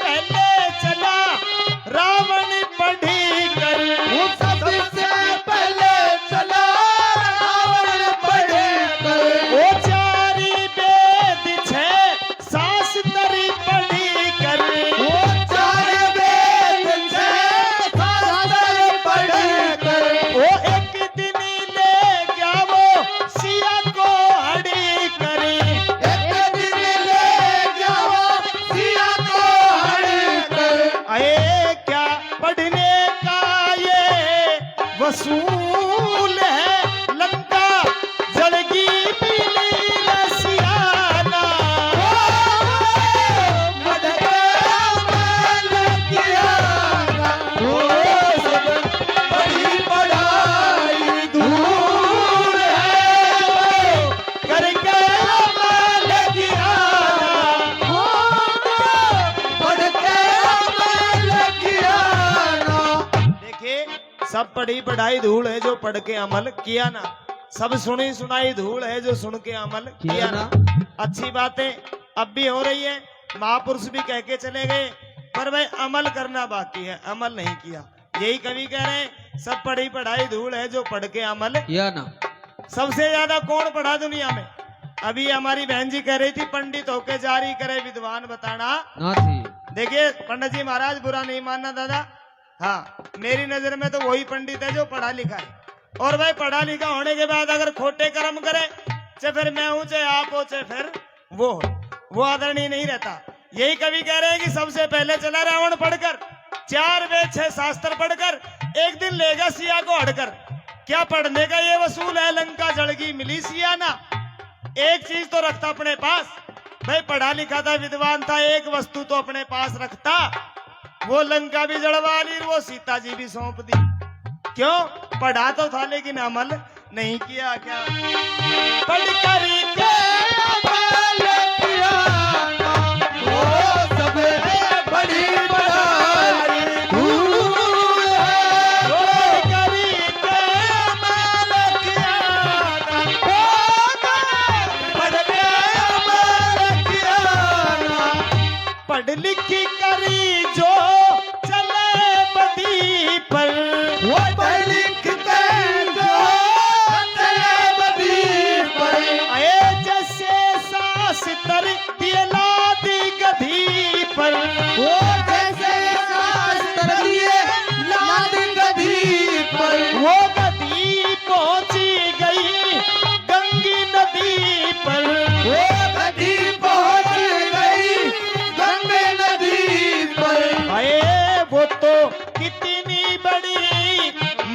पहले चला रावण पढ़ी कर, सबसे पहले चला रावण पढ़ी कर। वो चारी वेद छह शास्त्र पढ़ी कर, वो चार वेद छह शास्त्र पढ़ी कर। वो एक दिन ले गया वो सिया को हड़ी करे, एक दिन ले जाओ सिया को हरि कर। अये क्या पढ़ने का ये वसूल है, लंका जलगी पीली रसियाना। मद के अमल किया ना, वो सब बड़ी पढ़ाई दूर है। करके अमल किया वो पढ़ के अमल किया ना। देखिए, सब पढ़ी पढ़ाई धूल है जो पढ़ के अमल किया ना, सब सुनी सुनाई धूल है जो सुन के अमल किया ना। अच्छी बातें अब भी हो रही है, महापुरुष भी कह के चले गए, पर भाई अमल करना बाकी है, अमल नहीं किया। यही कवि कह रहे हैं, सब पढ़ी पढ़ाई धूल है जो पढ़ के अमल किया ना। सबसे ज्यादा कौन पढ़ा दुनिया में? अभी हमारी बहन जी कह रही थी, पंडित होके जारी करे विद्वान बताना ना थी। देखिए पंडित जी महाराज, बुरा नहीं मानना दादा, हाँ मेरी नजर में तो वही पंडित है जो पढ़ा लिखा है। और भाई पढ़ा लिखा होने के बाद अगर खोटे कर्म करे, चाहे फिर मैं हूं चाहे आप हो चाहे फिर वो आदरणीय नहीं रहता। यही कवि कह रहे हैं कि सबसे पहले चला रावण पढ़कर, चार वेद छह शास्त्र पढ़कर, एक दिन लेगा सिया को हड़कर। क्या पढ़ने का ये वसूल है, लंका जड़गी मिली सियाना। एक चीज तो रखता अपने पास, भाई पढ़ा लिखा था विद्वान था, एक वस्तु तो अपने पास रखता, वो लंका भी जड़वा ली, वो सीता जी भी सौंप दी। क्यों? पढ़ा तो था लेकिन अमल नहीं किया। क्या पढ़ कर के अमल किया ना, वो सब बड़ी पढ़ाई दूर है। पढ़ कर के अमल किया ना, पढ़ के अमल किया ना। पढ़ लिख करी जो चले बदी पर, वो पढ़ लिख के जो चले बदी पर। आए जैसे शास्त्र दिए लादी गधी पर, वो जैसे शास्त्र दिए लाद गधी पर। वो गधी पहुंची गई गंगी नदी पर। वो गधी पहुंच गई गंगे नदी पर। आए वो तो कितनी बड़ी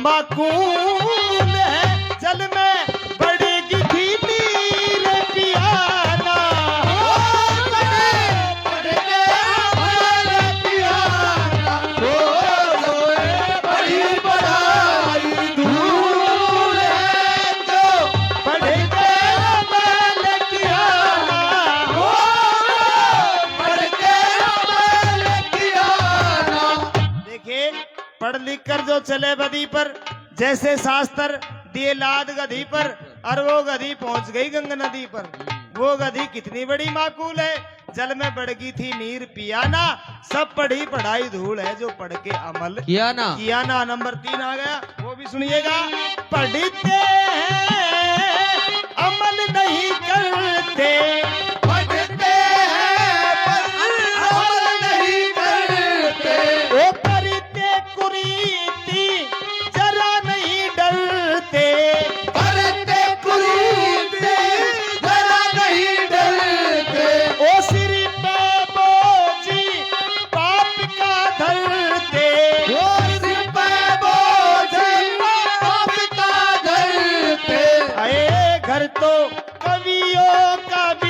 माकूल है, जल में बढ़ेगी धीमी रे पियाना। पढ़ के अमल किया ना, वो बड़ी पढ़ाई दूर है। जो पढ़ के अमल किया ना, वो पढ़ के अमल किया ना। देखिए पढ़ लिख कर जो चले बदी पर, जैसे शास्त्र दिए लाद गधी पर, और वो गधी पहुंच गई गंगा नदी पर। वो गधी कितनी बड़ी माकूल है, जल में बढ़गी थी नीर पियाना। सब पढ़ी पढ़ाई धूल है जो पढ़ के अमल किया ना। किया ना। नंबर 3 आ गया, वो भी सुनिएगा। पढ़ते हैं अमल नहीं करते, पढ़ते हैं पर अमल नहीं करते। वो करते कुरीति जरा नहीं डरते। करते कुरीति जरा नहीं डरते। ओ सिर पे बोझी पाप का धरते। वो सिर पे बोझ पाप का धरते। आए घर तो कवियों का भी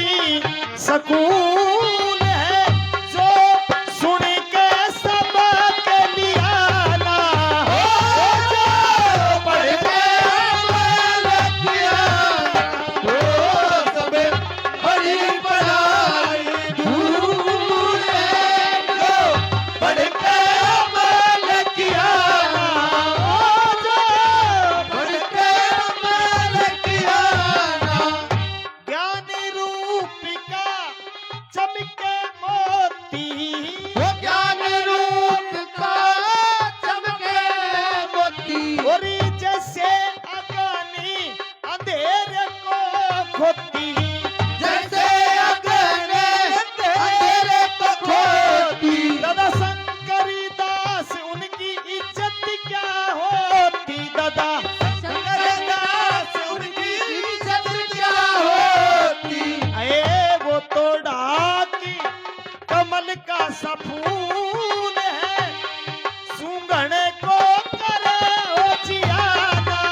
धूल है सूंघण को करे ओ जियाना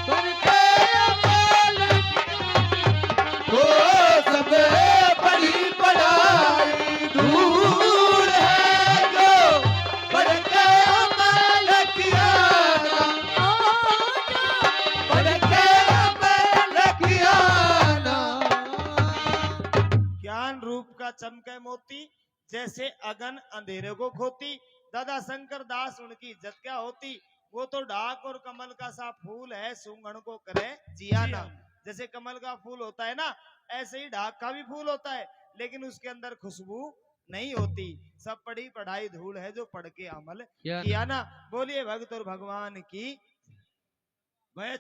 करके अमल वो सब बड़ी पढ़ाई धूल है जो करके अमल किया ना करके अमल किया ना ज्ञान रूप का चमके मोती जैसे अगन अंधेरे को खोती। दादा शंकर दास उनकी इज्जत क्या होती। वो तो डाक और कमल का सा फूल है सूंघण को करे जियाना। जैसे कमल का फूल होता है ना ऐसे ही डाक का भी फूल होता है लेकिन उसके अंदर खुशबू नहीं होती। सब पढ़ी पढ़ाई धूल है जो पढ़ के अमल किया ना। बोलिए भक्त और भगवान की। वह